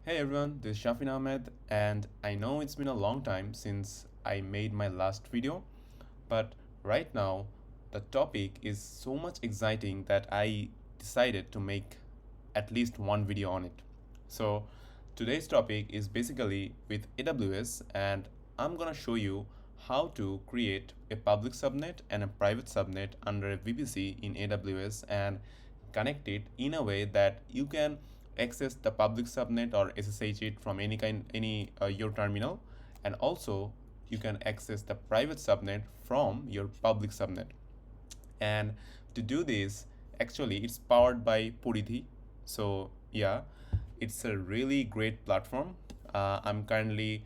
Hey everyone, this is Shafin Ahmed, and I know it's been a long time since I made my last video, but right now the topic is so much exciting that I decided to make at least one video on it. So today's topic is basically with AWS, and I'm gonna show you how to create a public subnet and a private subnet under a VPC in AWS and connect it in a way that you can access the public subnet or SSH it from any your terminal, and also you can access the private subnet from your public subnet. And to do this, actually it's powered by Poridhi. So yeah, it's a really great platform. I'm currently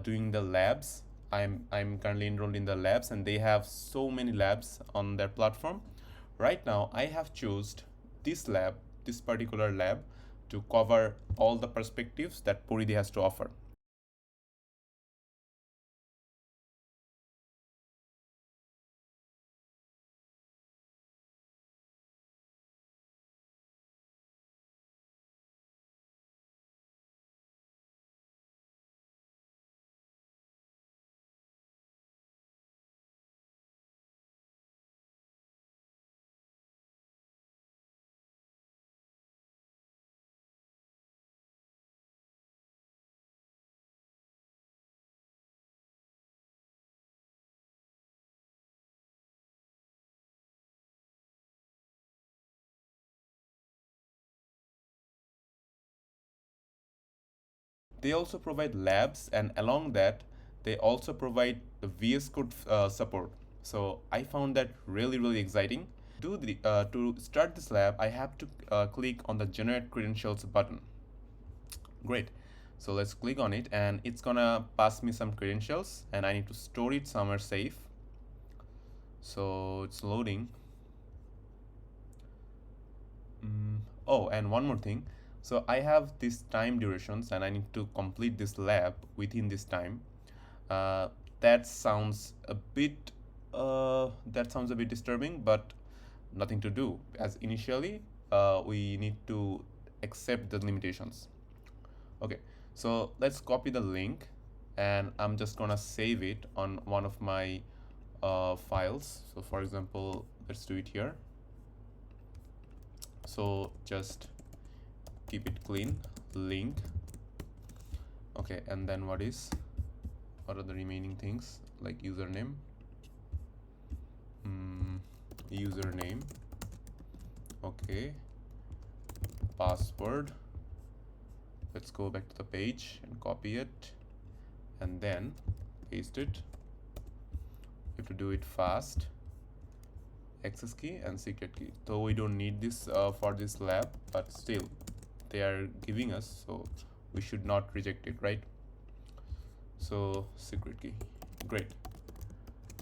doing the labs. I'm currently enrolled in the labs, and they have so many labs on their platform. Right now I have chosen this lab, this particular lab, to cover all the perspectives that Poridhi has to offer. They also provide labs, and along that they also provide the VS Code support. So I found that really exciting. To start this lab, I have to click on the generate credentials button. Great. So let's click on it, and it's gonna pass me some credentials, and I need to store it somewhere safe. So it's loading. Oh, and one more thing. So I have these time durations, and I need to complete this lab within this time. Uh, that sounds a bit disturbing, but nothing to do, as initially we need to accept the limitations. Okay, so let's copy the link, and I'm just gonna save it on one of my files. So for example, let's do it here. So just keep it clean, link. Okay, and then what are the remaining things, like username, username, okay, password. Let's go back to the page and copy it and then paste it. You have to do it fast. Access key and secret key, though we don't need this for this lab, but still they are giving us, so we should not reject it, right? So secret key, great.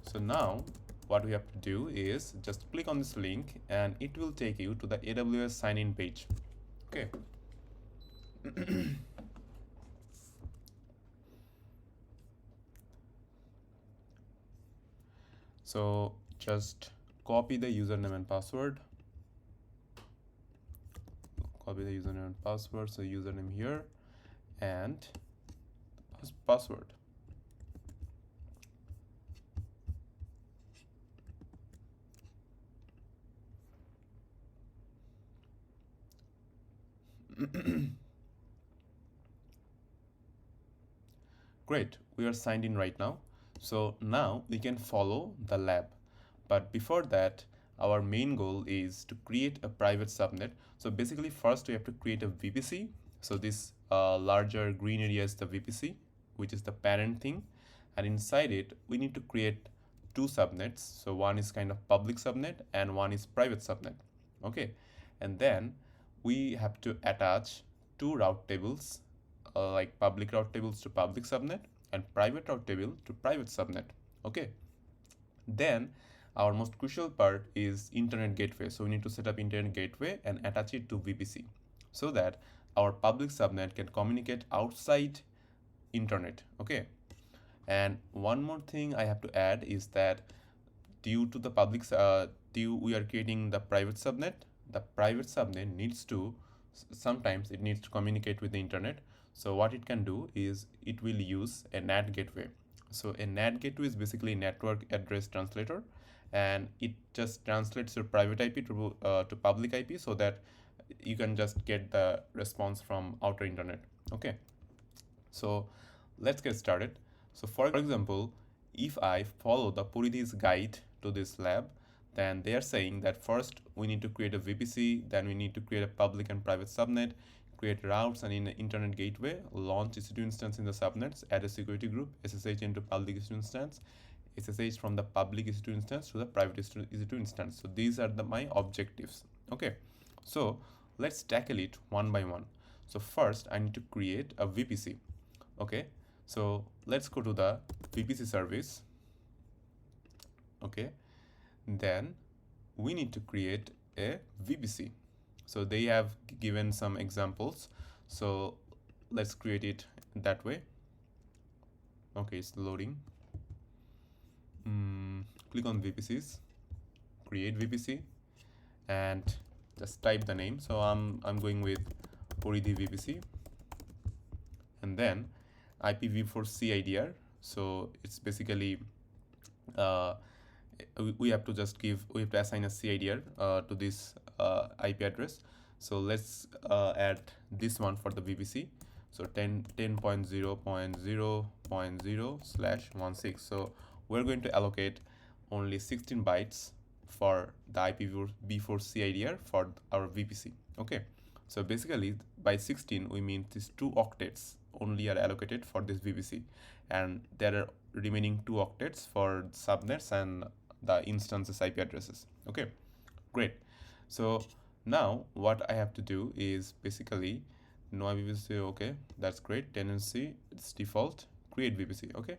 So now what we have to do is just click on this link, and it will take you to the AWS sign in page. Okay. So just copy the username and password. Copy the username and password. So username here and password. Great, we are signed in right now. So now we can follow the lab. But before that, our main goal is to create a private subnet. So basically first we have to create a VPC. So this larger green area is the VPC, which is the parent thing. And inside it, we need to create two subnets. So one is kind of public subnet and one is private subnet. Okay. And then we have to attach two route tables, like public route tables to public subnet and private route table to private subnet. Okay. Then our most crucial part is internet gateway. So we need to set up internet gateway and attach it to VPC so that our public subnet can communicate outside internet. Okay. And one more thing I have to add is that due to the we are creating the private subnet needs to sometimes it needs to communicate with the internet. So what it can do is it will use a NAT gateway. So a NAT gateway is basically network address translator, and it just translates your private IP to public IP so that you can just get the response from outer internet. Okay, so let's get started. So for example, if I follow the Poridhi's guide to this lab, then they are saying that first we need to create a VPC, then we need to create a public and private subnet, create routes and in internet gateway, launch EC2 instance in the subnets, add a security group, SSH into public EC2 instance, SSH from the public EC2 instance to the private EC2 instance. So these are my objectives. Okay, so let's tackle it one by one. So first I need to create a VPC. Okay, so let's go to the VPC service. Okay, then we need to create a VPC. So they have given some examples, so let's create it that way. Okay, it's loading. Click on VPCs, create VPC, and just type the name. So I'm going with Poridhi VPC, and then IPv4 CIDR. So it's basically we have to just assign a CIDR to this IP address. So let's add this one for the VPC. So 10.0.0.0/16. So we're going to allocate only 16 bytes for the IPv4 CIDR for our VPC. Okay, so basically by 16 we mean these 2 octets only are allocated for this VPC, and there are remaining 2 octets for subnets and the instances IP addresses. Okay, great. So now what I have to do is basically no VPC. Okay, that's great. Tenancy, it's default, create VPC. Okay,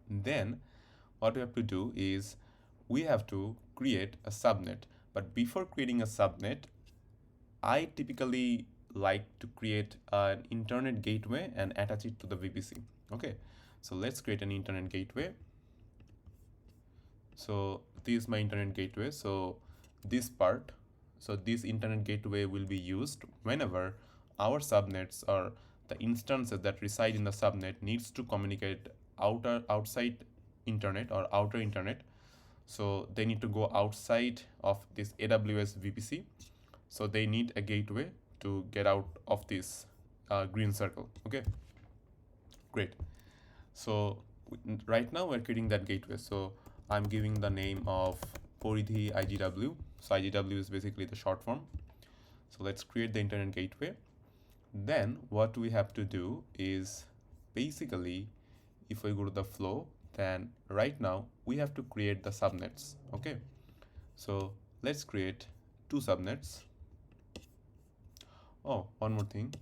then what we have to do is we have to create a subnet. But before creating a subnet, I typically like to create an internet gateway and attach it to the VPC. Okay, so let's create an internet gateway. So this is my internet gateway. So this part, so this internet gateway will be used whenever our subnets or the instances that reside in the subnet needs to communicate outside internet or outer internet. So they need to go outside of this AWS VPC. So they need a gateway to get out of this green circle. Okay, great. So right now we're creating that gateway. So I'm giving the name of Poridhi IGW. So IGW is basically the short form. So let's create the internet gateway. Then what we have to do is basically, if we go to the flow, then right now we have to create the subnets. Okay, so let's create 2 subnets. Oh, one more thing.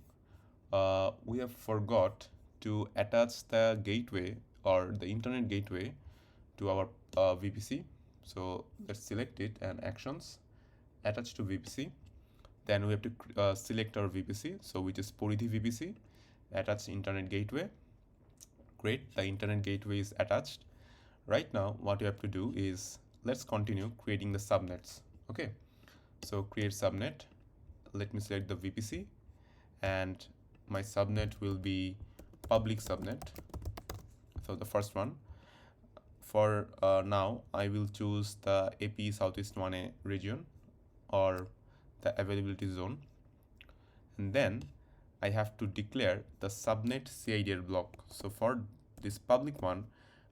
We have forgot to attach the gateway or the internet gateway to our VPC. So let's select it and actions, attach to VPC. Then we have to select our VPC, so which is Poridhi VPC, attach internet gateway. Great, the internet gateway is attached. Right now what you have to do is let's continue creating the subnets. Okay, so create subnet. Let me select the VPC, and my subnet will be public subnet. So the first one. For now, I will choose the AP Southeast 1A region or the availability zone. And then I have to declare the subnet CIDR block. So for this public one,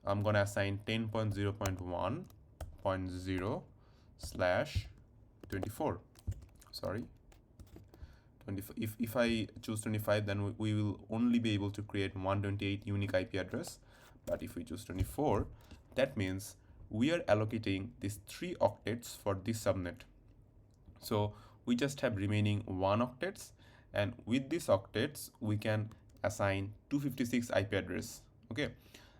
I'm going to assign 10.0.1.0/24. Sorry. If I choose 25, then we will only be able to create 128 unique IP address. But if we choose 24, that means we are allocating these 3 octets for this subnet. So we just have remaining 1 octets, and with these octets we can assign 256 IP address. Okay,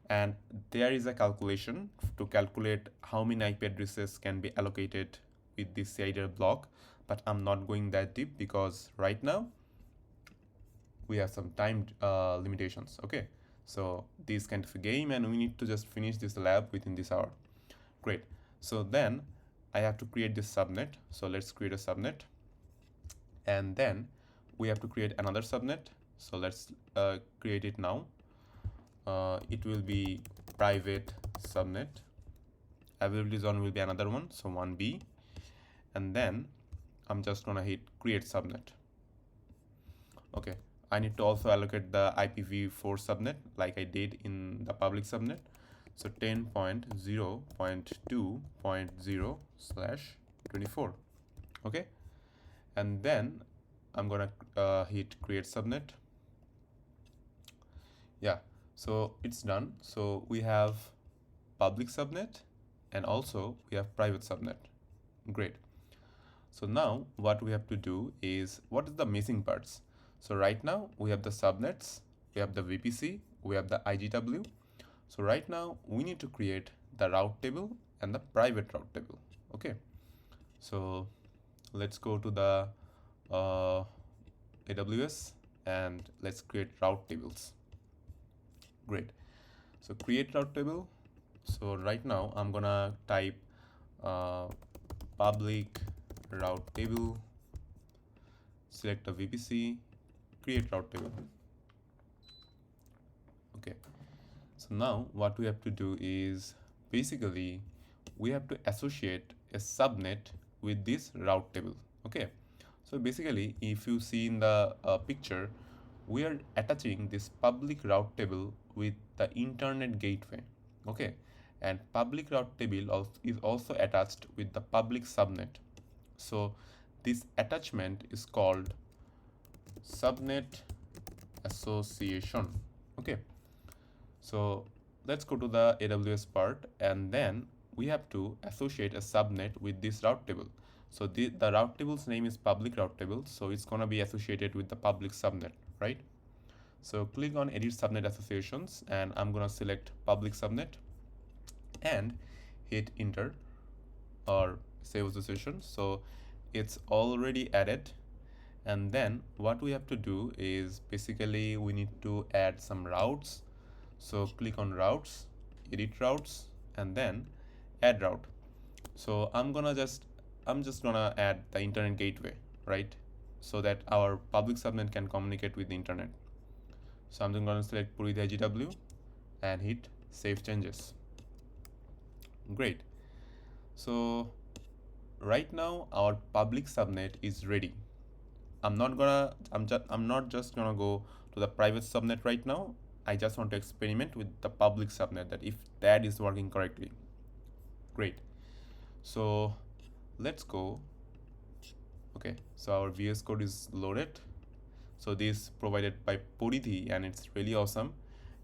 and there is a calculation to calculate how many IP addresses can be allocated with this CIDR block, but I'm not going that deep because right now we have some time limitations. Okay, so this kind of a game, and we need to just finish this lab within this hour. Great. So then I have to create this subnet. So let's create a subnet. and then we have to create another subnet. So let's create it now. It will be private subnet. Availability zone will be another one, so 1B, and then I'm just gonna hit create subnet. Okay, I need to also allocate the IPv4 subnet like I did in the public subnet. So 10.0.2.0/24. Okay, and then I'm gonna hit create subnet. Yeah, so it's done. So we have public subnet and also we have private subnet. Great. So now what we have to do is, what is the missing parts? So right now we have the subnets, we have the VPC, we have the IGW. So right now we need to create the route table and the private route table. Okay, so let's go to the AWS and let's create route tables. Great. So create route table. So right now I'm gonna type public route table, select a VPC, create route table. Okay, so now what we have to do is, basically we have to associate a subnet with this route table. Okay, so basically if you see in the picture, we are attaching this public route table with the internet gateway. Okay, and public route table is also attached with the public subnet. So this attachment is called subnet association. Okay, so let's go to the AWS part, and then we have to associate a subnet with this route table. So the route table's name is public route table, so it's gonna be associated with the public subnet, right? So click on edit subnet associations, and I'm gonna select public subnet and hit enter or save association. So it's already added, and then what we have to do is, basically we need to add some routes. So click on routes, edit routes, and then add route. So I'm just gonna add the internet gateway, right? So that our public subnet can communicate with the internet. So I'm just gonna select Poridhi IGW and hit save changes. Great. So right now our public subnet is ready. I'm not just gonna go to the private subnet right now. I just want to experiment with the public subnet, that if that is working correctly. Great. So let's go. Okay, so our VS Code is loaded. So this provided by Poridhi, and it's really awesome.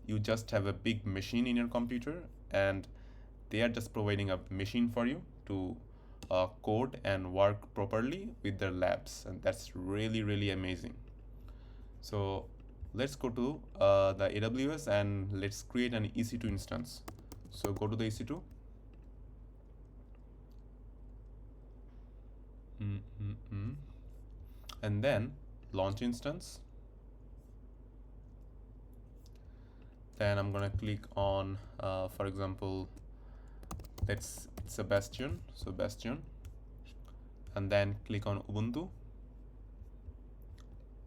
You just have a big machine in your computer, and they are just providing a machine for you to code and work properly with their labs, and that's really amazing. So let's go to the AWS and let's create an EC2 instance. So go to the EC2. And then launch instance. Then I'm gonna click on, for example, it's a Bastion, so Bastion, and then click on Ubuntu.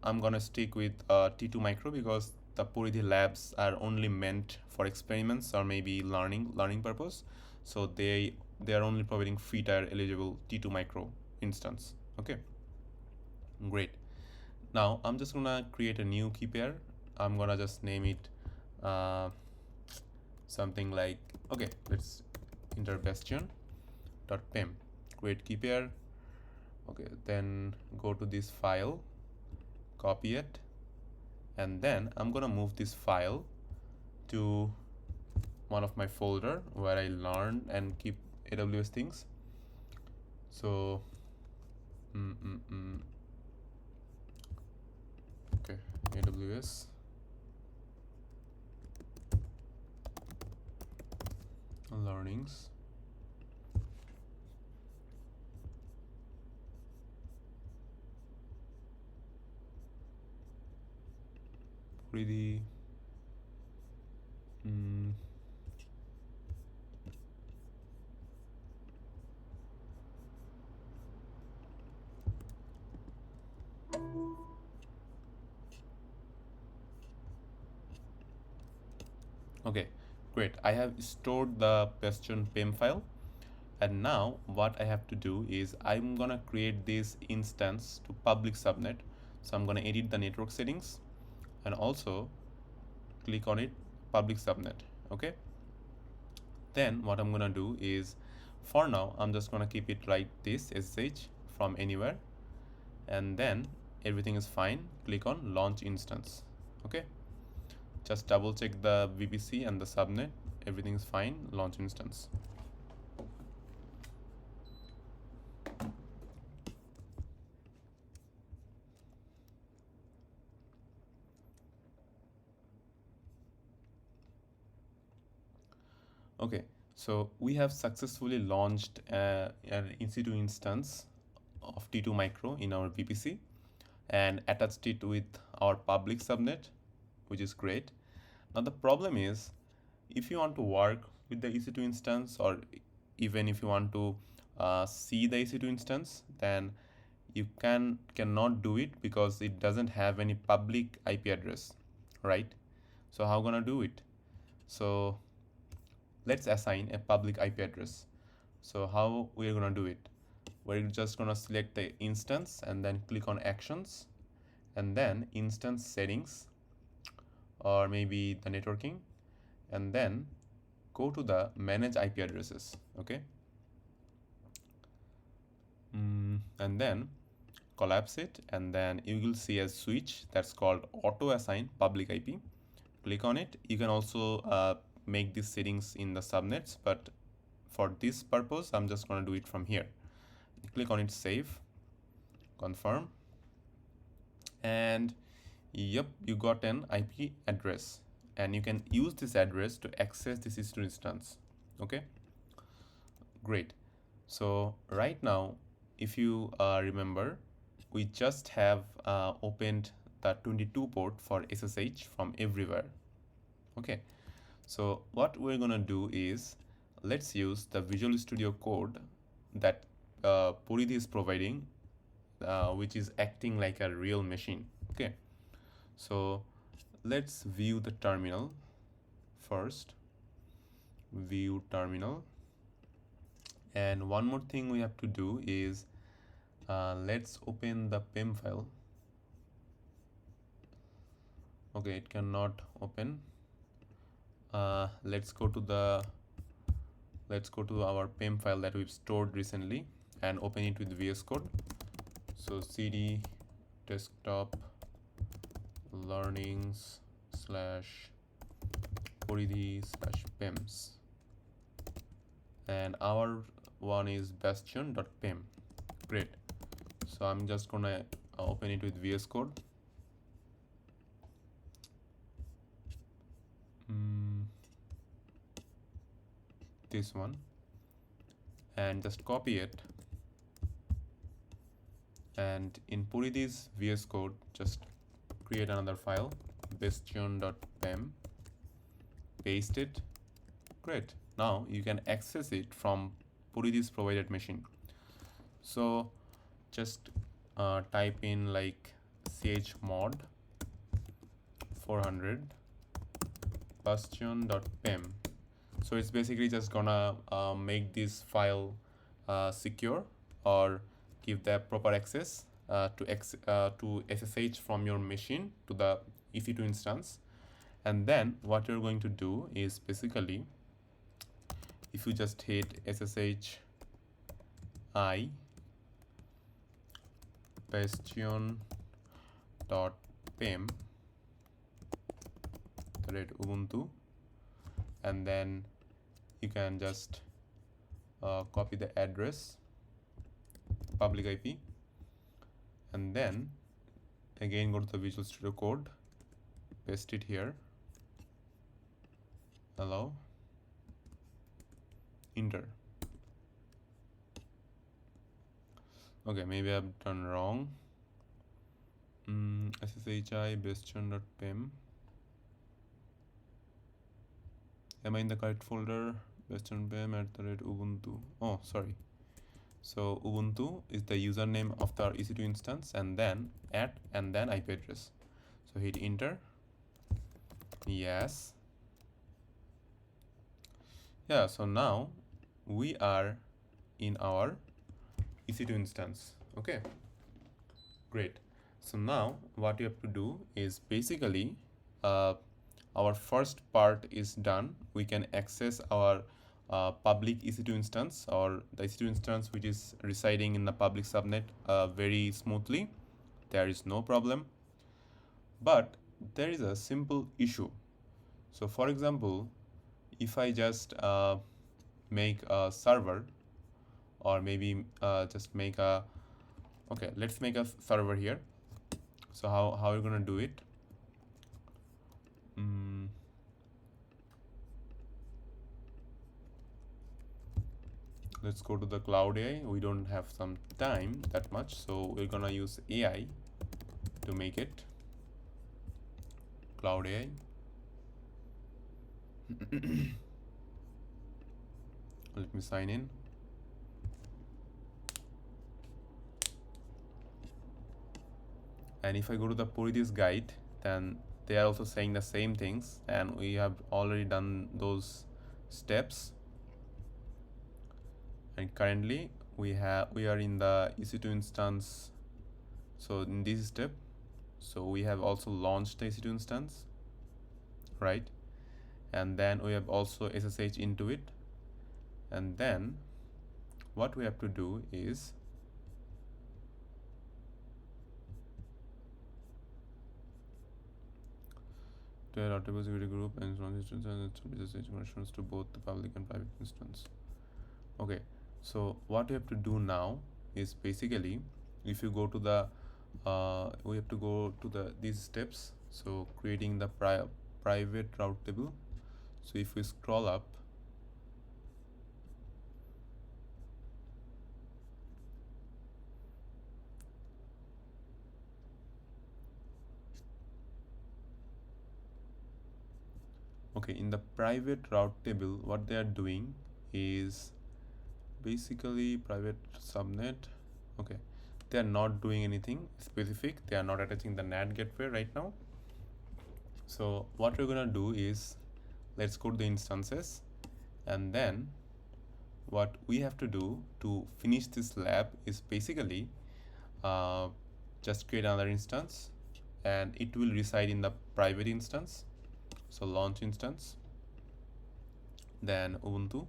I'm gonna stick with T2 Micro because the Poridhi labs are only meant for experiments or maybe learning purpose. So they are only providing free tier eligible T2 Micro instance. Okay, great. Now I'm just gonna create a new key pair. I'm gonna just name it something like, okay, let's enter bastion.pem, create key pair. Okay, then go to this file, copy it, and then I'm gonna move this file to one of my folder where I learn and keep AWS things. So okay, AWS learnings. Pretty Okay, great. I have stored the bastion PEM file, and now what I have to do is I'm gonna create this instance to public subnet. So I'm gonna edit the network settings and also click on it, public subnet. Okay, then what I'm gonna do is, for now I'm just gonna keep it like this, SSH from anywhere, and then everything is fine. Click on launch instance. Okay, just double check the VPC and the subnet, everything is fine. Launch instance. Okay, so we have successfully launched an EC2 instance of T2 Micro in our VPC and attached it with our public subnet, which is great. Now the problem is, if you want to work with the EC2 instance, or even if you want to see the EC2 instance, then you cannot do it because it doesn't have any public IP address, right? So how gonna do it? So let's assign a public IP address. So how we're gonna do it? We're just gonna select the instance and then click on actions and then instance settings, or maybe the networking, and then go to the manage IP addresses. Okay, and then collapse it, and then you will see a switch that's called auto assign public IP. Click on it. You can also make these settings in the subnets, but for this purpose I'm just going to do it from here. Click on it, save, confirm, and yep, you got an IP address, and you can use this address to access this EC2 instance. Okay, great. So right now, if you remember, we just have opened the 22 port for SSH from everywhere. Okay, so what we're gonna do is, let's use the Visual Studio Code that Poridhi is providing, which is acting like a real machine. Okay, so let's view the terminal first. View terminal. And one more thing we have to do is, let's open the PEM file. Okay, it cannot open. Let's go to our PEM file that we've stored recently and open it with VS Code. So cd desktop learnings / Poridhi / PEMs, and our one is bastion.pem. Great. So I'm just gonna open it with VS Code. This one, and just copy it, and in Poridhi's VS Code just create another file, bastion.pem, paste it. Great. Now you can access it from Poridhi's provided machine. So just type in like chmod 400 bastion.pem. So it's basically just gonna make this file secure, or give the proper access to SSH from your machine to the EC2 instance. And then what you're going to do is, basically, if you just hit SSH I bastion.pem Ubuntu, and then you can just copy the address, public IP, and then again go to the Visual Studio Code, paste it here, allow, enter. Okay, maybe I've done wrong. SSHI bastion.pem. Am I in the correct folder? Bastion.pem @ubuntu. Oh, sorry. So Ubuntu is the username of the EC2 instance, and then and then IP address. So hit enter. Yes. Yeah, so now we are in our EC2 instance. Okay, great. So now what you have to do is basically uh, our first part is done. We can access our public EC2 instance, or the EC2 instance which is residing in the public subnet very smoothly. There is no problem. But there is a simple issue. So for example, if I just make a server, or maybe just make a, okay, let's make a server here. So how are you gonna do it? mm, let's go to the cloud AI. We don't have some time that much, so we're gonna use AI to make it. Cloud AI. Let me sign in. And if I go to the Poridhi's guide, then they are also saying the same things, and we have already done those steps. And currently we are in the EC2 instance. So in this step, so we have also launched the EC2 instance, right? And then we have also SSH into it. And then what we have to do is to add auto security group and SSH connections to both the public and private instance. Okay, so what we have to do now is basically, if you go to the we have to go to these steps. So creating the private route table. So if we scroll up, okay, in the private route table, what they are doing is basically private subnet. Okay, they are not doing anything specific. They are not attaching the NAT gateway right now. So what we're gonna do is, let's go to the instances, and then what we have to do to finish this lab is basically uh, just create another instance, and it will reside in the private instance. So launch instance, then Ubuntu,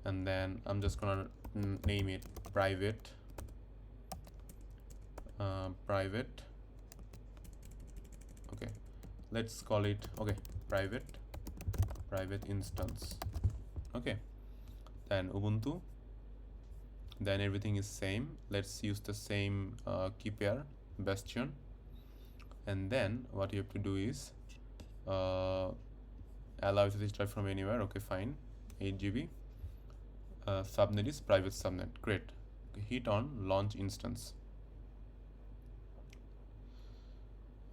and then I'm just gonna name it private private. Okay, let's call it, okay, private instance. Okay, then Ubuntu, then everything is same. Let's use the same key pair, Bastion. And then what you have to do is allow SSH drive from anywhere. Okay, fine, 8 GB. Subnet is private subnet. Great. Hit on launch instance.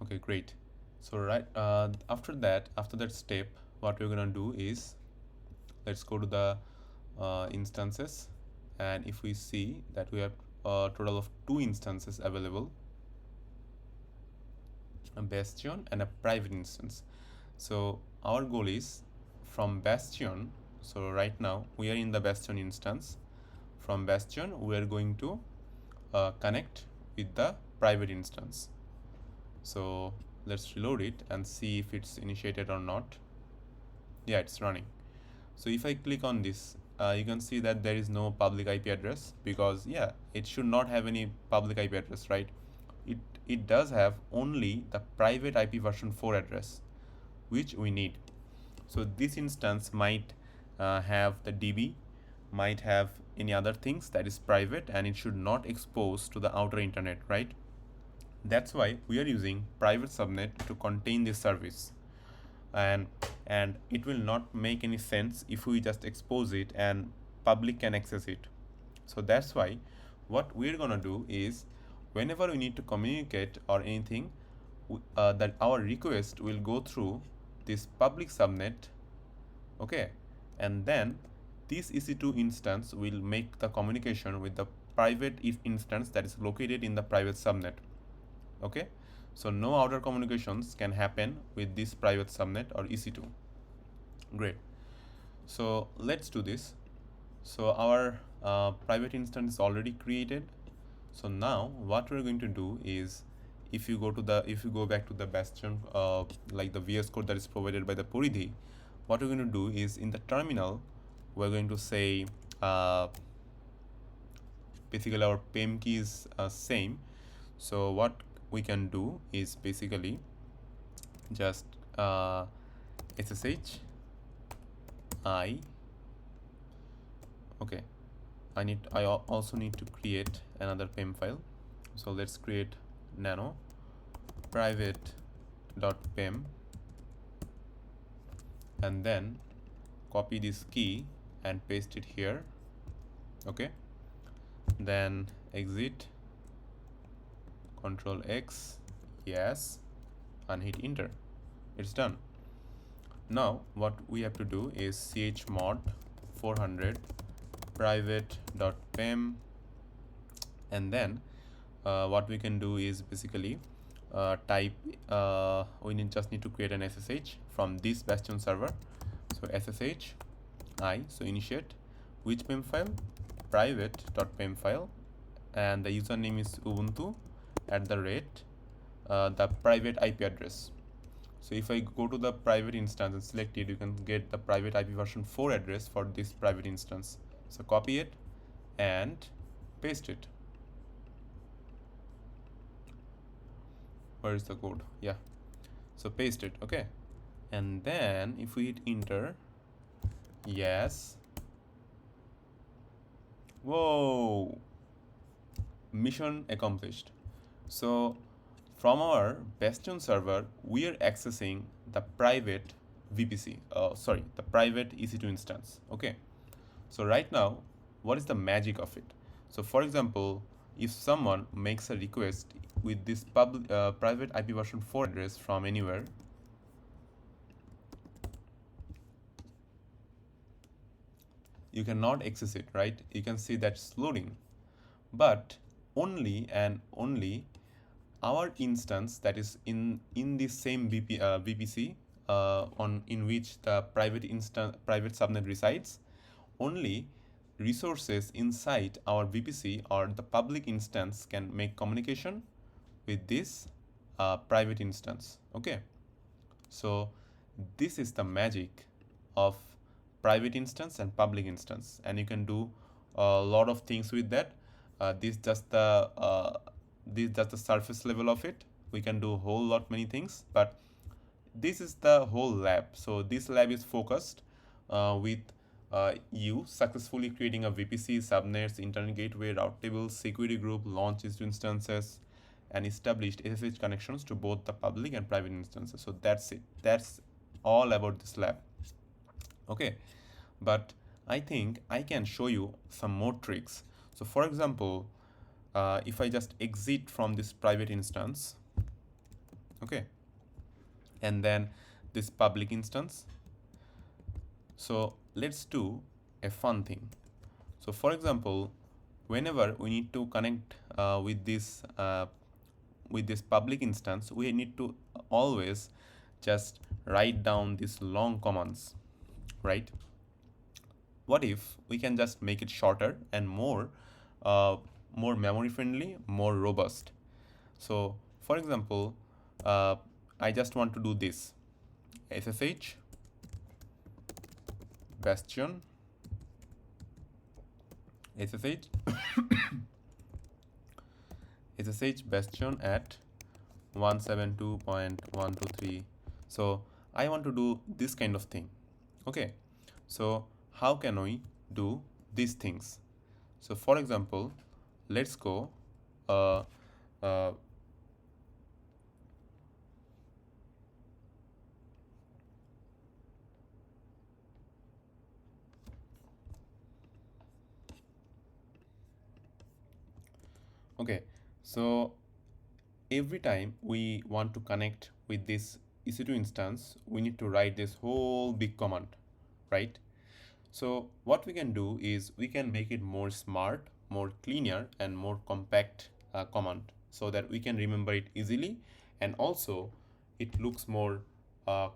Okay, great. So right after that step, what we're gonna do is, let's go to the instances, and if we see that we have a total of 2 instances available, a Bastion and a private instance. So our goal is from Bastion. So right now we are in the Bastion instance. From Bastion we are going to connect with the private instance. So let's reload it and see if it's initiated or not. Yeah, it's running. So if I click on this, you can see that there is no public IP address, because yeah, it should not have any public IP address, right? It does have only the private IP version 4 address, which we need. So this instance might have the DB, might have any other things that is private, and it should not expose to the outer internet, right? That's why we are using private subnet to contain this service. And it will not make any sense if we just expose it and public can access it. So that's why what we're gonna do is, whenever we need to communicate or anything, that our request will go through this public subnet. Okay, and then this EC2 instance will make the communication with the private instance that is located in the private subnet. Okay, so no outer communications can happen with this private subnet or EC2. Great. So let's do this. So our private instance is already created. So now what we're going to do is, if you go back to the Bastion, like the VS Code that is provided by the Poridhi, what we're going to do is, in the terminal, we're going to say, basically our PEM key is same. So what we can do is basically just SSH I. Okay, I also need to create another PEM file. So let's create nano private.pem, and then copy this key and paste it here. Okay, then exit, Control X, yes, and hit enter. It's done. Now what we have to do is chmod 400 private.pem, and then what we can do is basically type, just need to create an SSH from this Bastion server. So SSH I, so initiate which PEM file, private.pem file, and the username is ubuntu at the rate the private IP address. So if I go to the private instance and select it, you can get the private IP version 4 address for this private instance. So copy it and paste it. Where is the code? Yeah, so paste it. Okay, and then if we hit enter, yes, whoa, mission accomplished. So from our Bastion server, we are accessing the private VPC, the private EC2 instance. Okay, so right now, what is the magic of it? So for example, if someone makes a request with this private IP version 4 address from anywhere, you cannot access it, right? You can see that it's loading, but only and only our instance that is in the same VPC in which the private subnet resides, only resources inside our VPC or the public instance can make communication with this private instance. Okay, so this is the magic of private instance and public instance, and you can do a lot of things with that. This just the surface level of it. We can do a whole lot many things, but this is the whole lab. So this lab is focused with you successfully creating a VPC, subnets, internet gateway, route tables, security group, launch instances, and established SSH connections to both the public and private instances. So that's it. That's all about this lab. Okay, but I think I can show you some more tricks. So for example, if I just exit from this private instance, okay, and then this public instance, so let's do a fun thing. So for example, whenever we need to connect with this public instance, we need to always just write down these long commands, right? What if we can just make it shorter and more memory friendly, more robust? So for example, I just want to do this: SSH Bastion SSH SSH Bastion at 172.123. So I want to do this kind of thing. Okay, so how can we do these things? So for example, let's go okay, so every time we want to connect with this EC2 instance, we need to write this whole big command, right? So what we can do is we can make it more smart, more cleaner, and more compact command, so that we can remember it easily, and also it looks more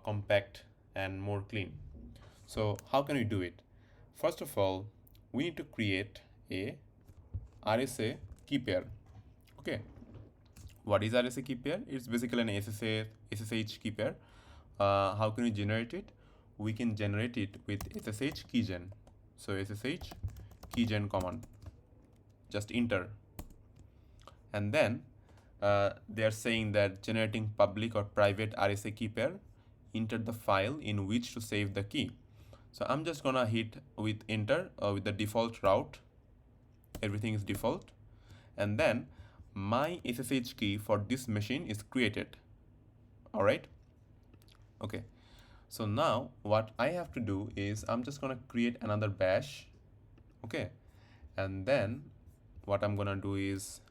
compact and more clean. So how can we do it? First of all, we need to create a RSA key pair. Okay, what is RSA key pair? It's basically an SSH key pair. How can we generate it? We can generate it with SSH keygen. So SSH keygen command, just enter. And then they are saying that generating public or private RSA key pair, enter the file in which to save the key. So I'm just gonna hit with enter with the default route. Everything is default. And then my SSH key for this machine is created. All right. Okay. So now what I have to do is I'm just gonna create another bash. Okay. And then what I'm gonna do is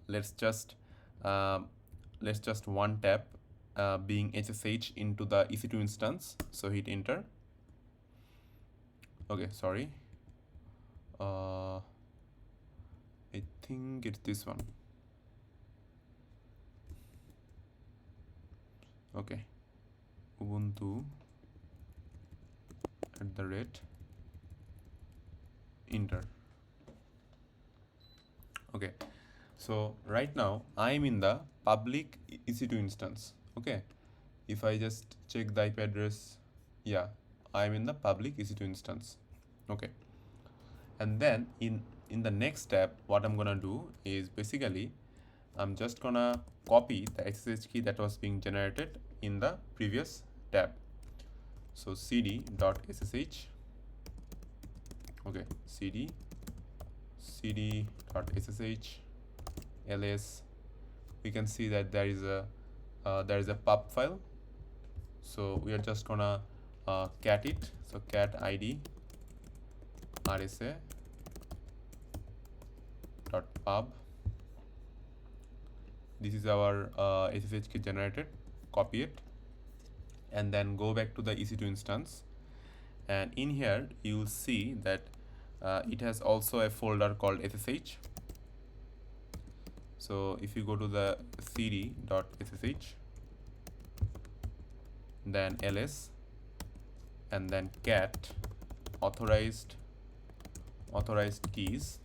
let's just one tap being SSH into the EC2 instance. So hit enter. Okay, sorry. I think it's this one. Okay, Ubuntu @ enter. Okay, so right now I'm in the public EC2 instance. Okay, if I just check the IP address, yeah, I'm in the public EC2 instance. Okay, and then in the next step, what I'm gonna do is basically I'm just gonna copy the SSH key that was being generated in the previous tab. So cd.ssh, okay, cd.ssh ls. We can see that there is a pub file. So we are just gonna cat it. So cat id rsa .pub. This is our SSH key generated. Copy it and then go back to the EC2 instance, and in here you will see that it has also a folder called SSH. So if you go to the cd.ssh, then ls, and then cat authorized keys.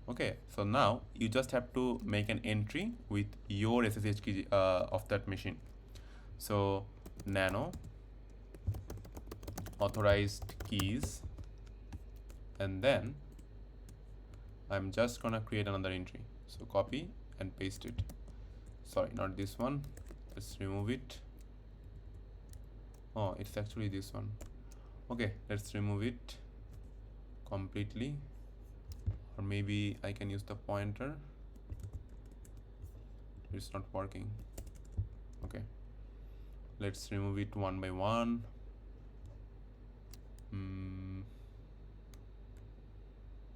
Okay, so now you just have to make an entry with your SSH key of that machine. So nano authorized keys, and then I'm just gonna create another entry. So copy and paste it. Sorry, not this one. Let's remove it. Oh, it's actually this one. Okay, let's remove it completely. Or maybe I can use the pointer. It's not working. Okay, let's remove it one by one.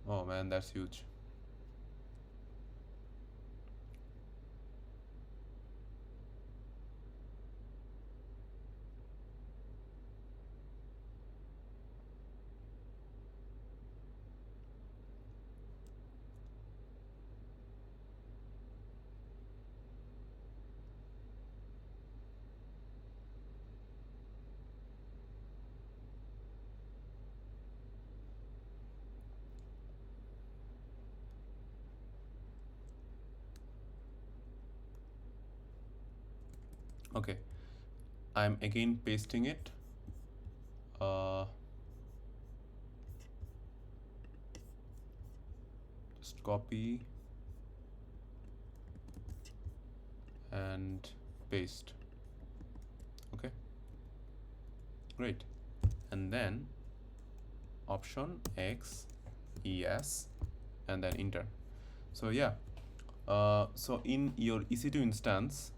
Oh man, that's huge. Okay, I'm again pasting it. Just copy and paste. Okay, great. And then option X ES and then enter. So yeah, so in your EC2 instance,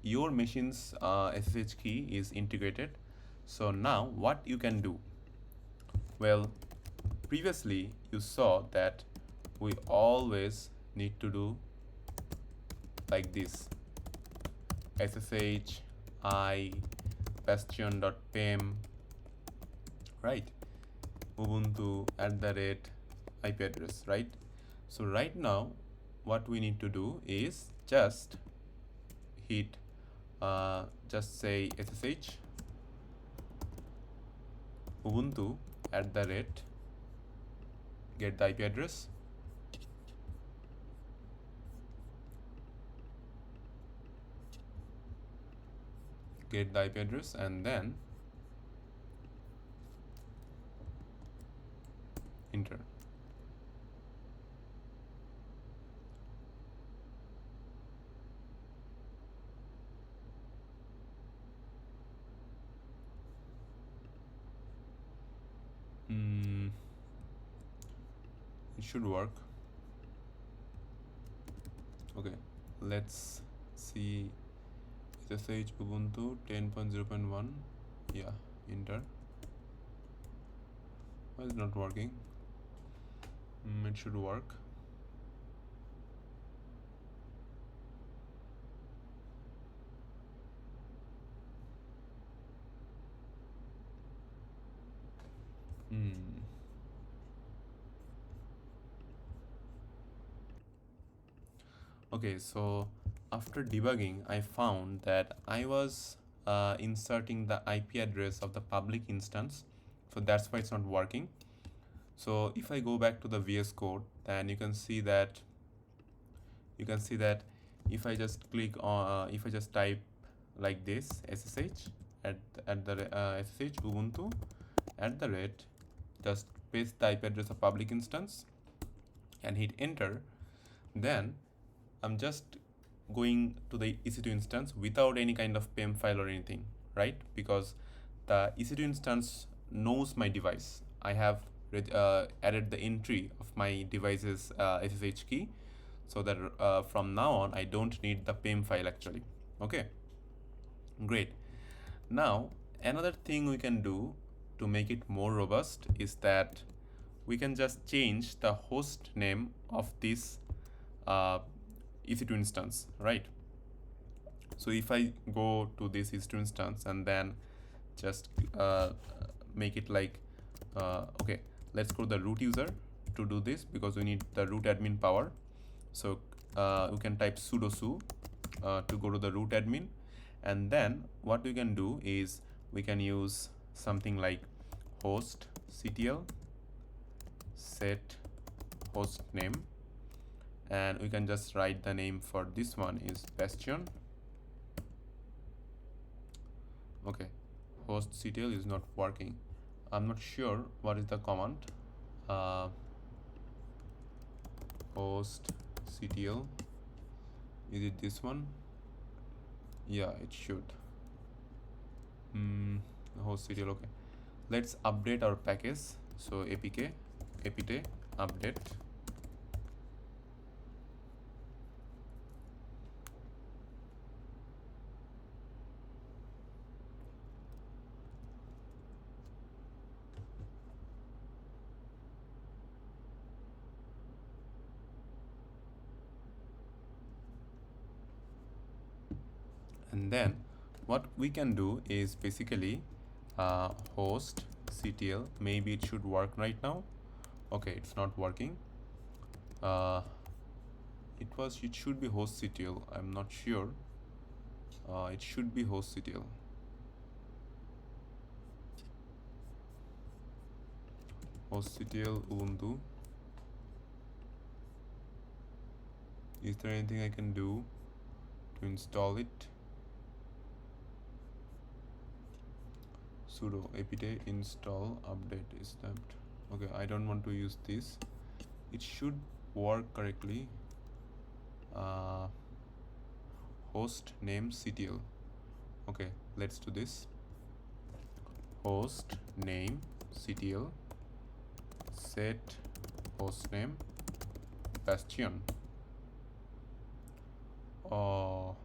your machine's SSH key is integrated. So now what you can do? Well, previously you saw that we always need to do like this: SSH I bastion.pem, right? Ubuntu @ IP address, right? So right now what we need to do is just hit just say SSH ubuntu at the rate, get the IP address, and then enter. It should work. Okay, let's see. SSH Ubuntu 10.0.1. Yeah, enter. Why is it not working? It should work. Okay, so after debugging, I found that I was inserting the IP address of the public instance, so that's why it's not working. So if I go back to the VS Code, then you can see that if I just click on if I just type like this SSH at the SSH Ubuntu at the rate, just paste the IP address of public instance and hit enter, then I'm just going to the EC2 instance without any kind of PEM file or anything, right? Because the EC2 instance knows my device. I have added the entry of my device's SSH key, so that from now on I don't need the PEM file actually. Okay, great. Now another thing we can do to make it more robust is that we can just change the host name of this EC2 instance, right? So if I go to this EC2 instance and then just make it like okay, let's go to the root user to do this, because we need the root admin power. So we can type sudo su to go to the root admin, and then what we can do is we can use something like host ctl set host name, and we can just write the name for this one is bastion. Okay, host ctl is not working. I'm not sure what is the command. Host ctl, is it this one? Yeah, it should. Host ctl. Okay, let's update our package. So apk apt update, and then what we can do is basically host ctl. Maybe it should work right now. Okay, it's not working. It should be host ctl. I'm not sure. It should be host ctl. Host ctl ubuntu. Is there anything I can do to install it? Sudo apt install update is that. Okay, I don't want to use this. It should work correctly. Host name ctl. Okay, let's do this. Host name ctl set host name bastion. Oh,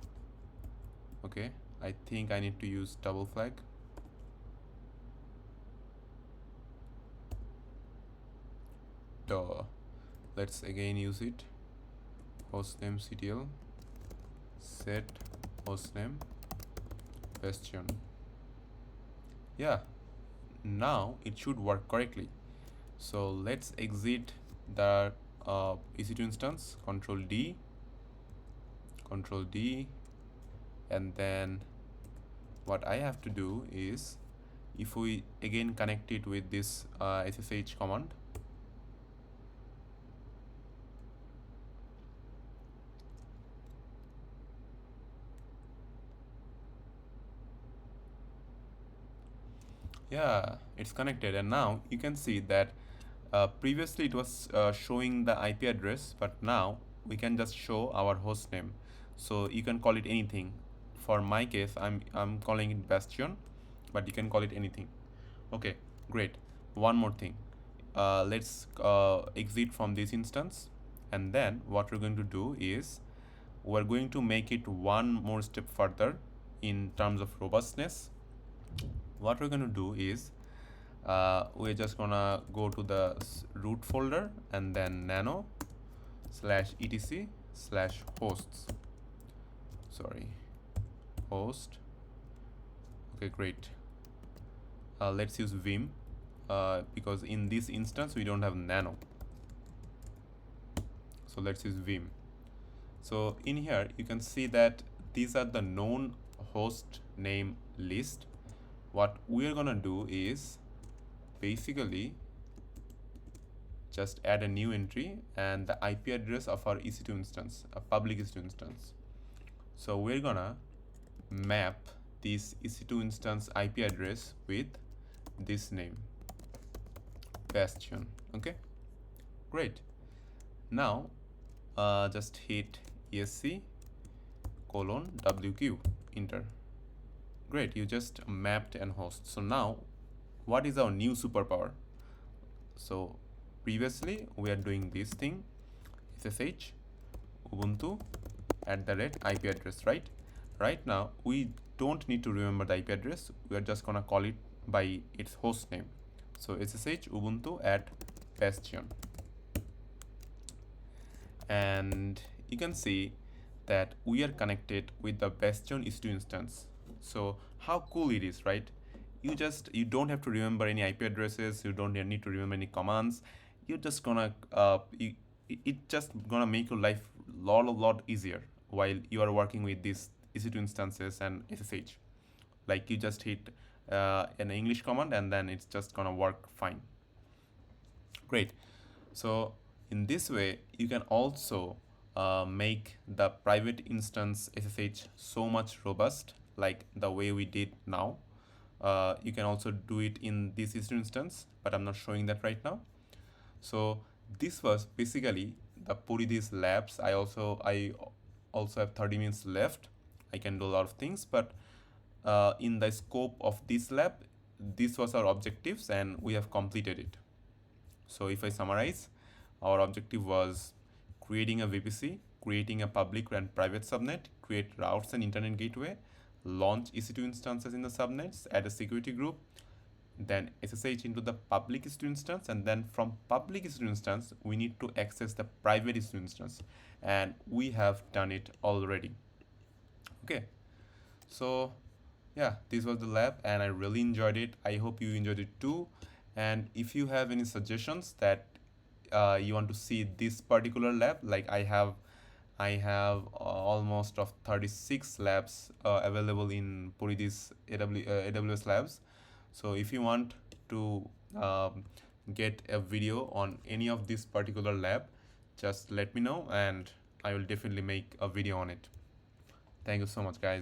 okay, I think I need to use double flag. Duh. Let's again use it. Hostname ctl set hostname bastion. Yeah, now it should work correctly. So let's exit the EC2 instance, control D, and then what I have to do is if we again connect it with this SSH command, yeah, it's connected. And now you can see that previously it was showing the IP address, but now we can just show our host name. So you can call it anything. For my case, I'm calling it Bastion, but you can call it anything. Okay, great. One more thing. Let's exit from this instance, and then what we're going to do is we're going to make it one more step further in terms of robustness. What we're going to do is we're just gonna go to the root folder and then nano slash etc slash hosts, sorry, host. Okay, great. Let's use vim because in this instance we don't have nano, so let's use vim. So in here you can see that these are the known host name list. What we're gonna do is basically just add a new entry and the IP address of our EC2 instance, a public EC2 instance. So we're gonna map this EC2 instance IP address with this name, Bastion. Okay, great. Now just hit esc colon wq, enter. Great, you just mapped and host. So now what is our new superpower? So previously we are doing this thing, ssh ubuntu @IP address, right? Right now we don't need to remember the IP address. We are just gonna call it by its host name. So ssh ubuntu @bastion, and you can see that we are connected with the Bastion EC2 instance. So how cool it is, right? You don't have to remember any IP addresses. You don't need to remember any commands. You're just gonna it just gonna make your life lot easier while you are working with these EC2 instances and SSH. Like you just hit an English command and then it's just gonna work fine. Great. So in this way, you can also make the private instance SSH so much robust, like the way we did now. You can also do it in this instance, but I'm not showing that right now. So this was basically the Poridhi's labs. I also have 30 minutes left. I can do a lot of things, but in the scope of this lab, this was our objectives and we have completed it. So if I summarize, our objective was creating a VPC, creating a public and private subnet, create routes and internet gateway, launch EC2 instances in the subnets, add a security group, then SSH into the public EC2 instance, and then from public EC2 instance, we need to access the private EC2 instance. And we have done it already. Okay, so yeah, this was the lab and I really enjoyed it. I hope you enjoyed it too. And if you have any suggestions that you want to see this particular lab, like I have almost of 36 labs available in Poridhi's AWS labs. So if you want to get a video on any of this particular lab, just let me know and I will definitely make a video on it. Thank you so much, guys.